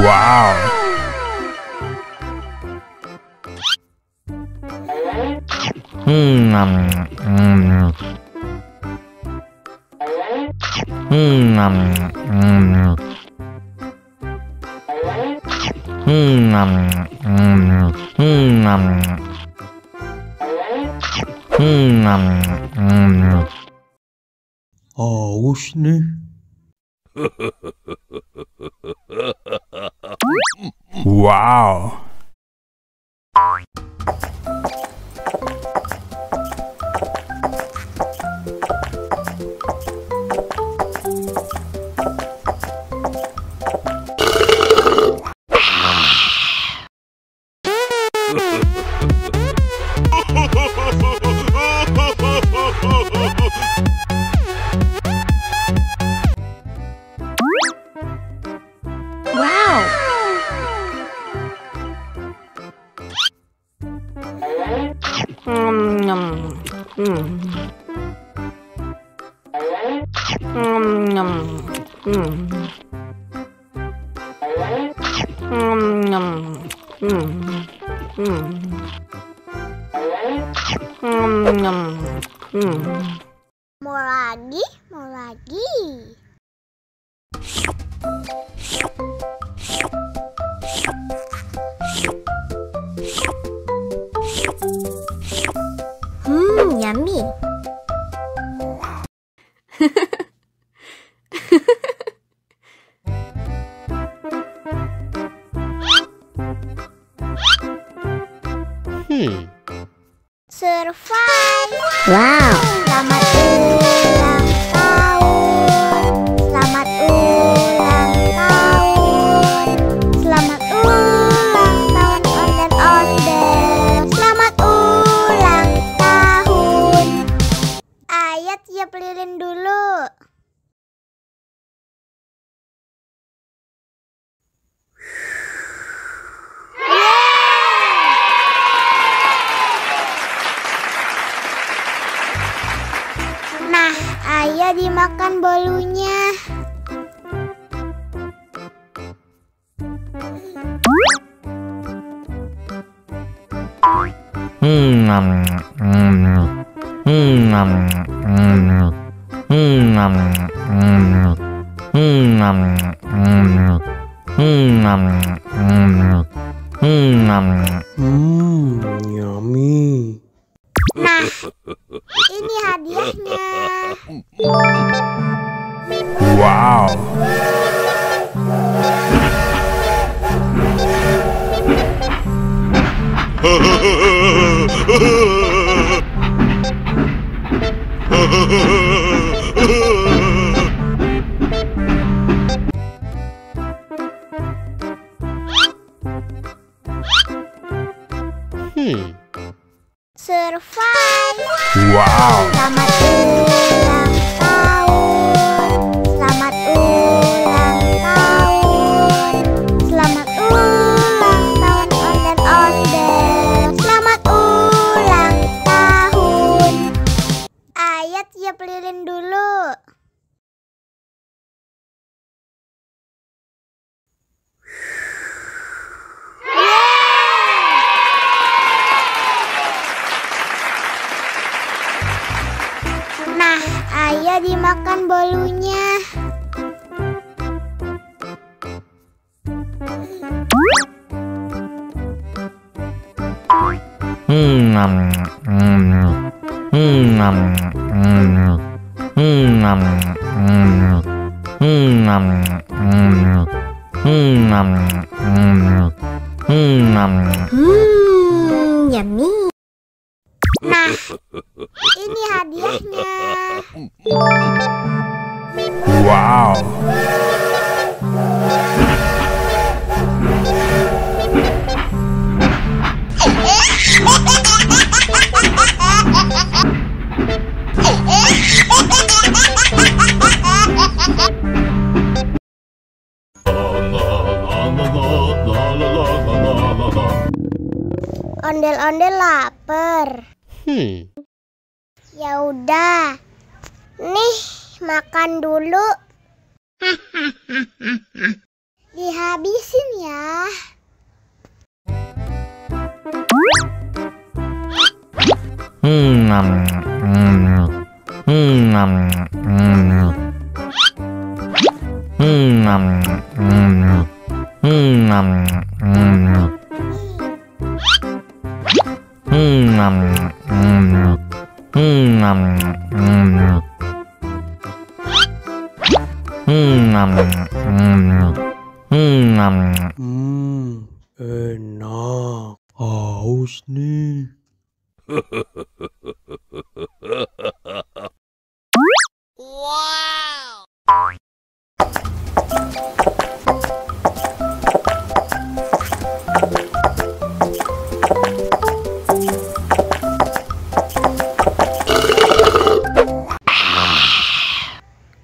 Wow. Haus nih. Wow. Mau lagi, mau lagi. Yummy. Survive. Wow. Selamat ulang tahun. Selamat ulang tahun. Selamat ulang tahun ondel-ondel. Selamat ulang tahun. Ayat tiup lilin dulu. Nah, ayo dimakan bolunya. Yummy. Nah, ini hadiahnya. Wow. Survive. Wow. Selamat ulang tahun. Selamat ulang tahun. Selamat ulang tahun ondel-ondel. Selamat ulang tahun. Ayat tiup lilin dulu. Nah, ayo dimakan bolunya. Yummy. Nah, ini hadiahnya. Wow. Ondel-ondel lapar. Ya udah. Nih, makan dulu. Dihabisin ya. Enak. Haus nih.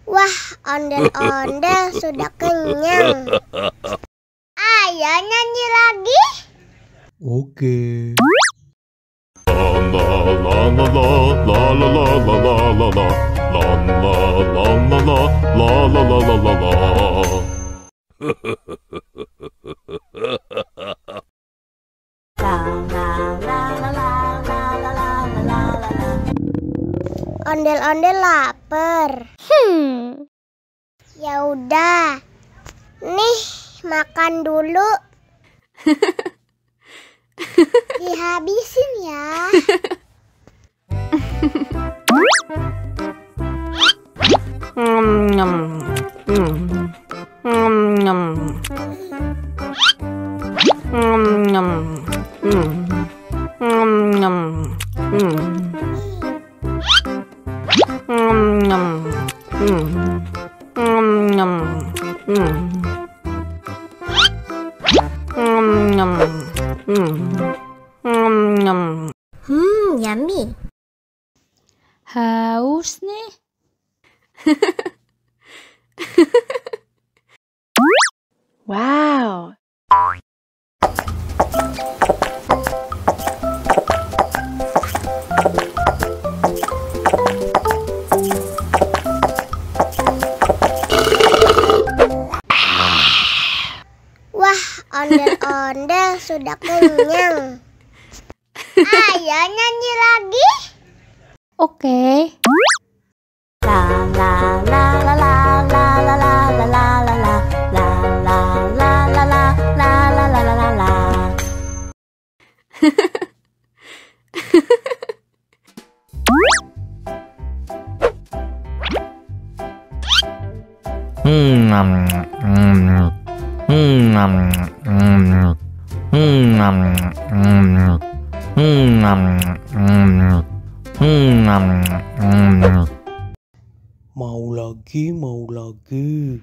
Wah, ondel-ondel sudah kenyang. Ayo nyanyi lagi. Oke. Ondel-ondel lapar. Ya udah. Nih, makan dulu. Dihabisin ya. Yummy. Haus nih. Wow. Wah, ondel-ondel sudah kenyang. Ayo nyanyi lagi. Oke. Mau lagi, mau lagi.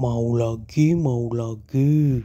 Mau lagi, mau lagi.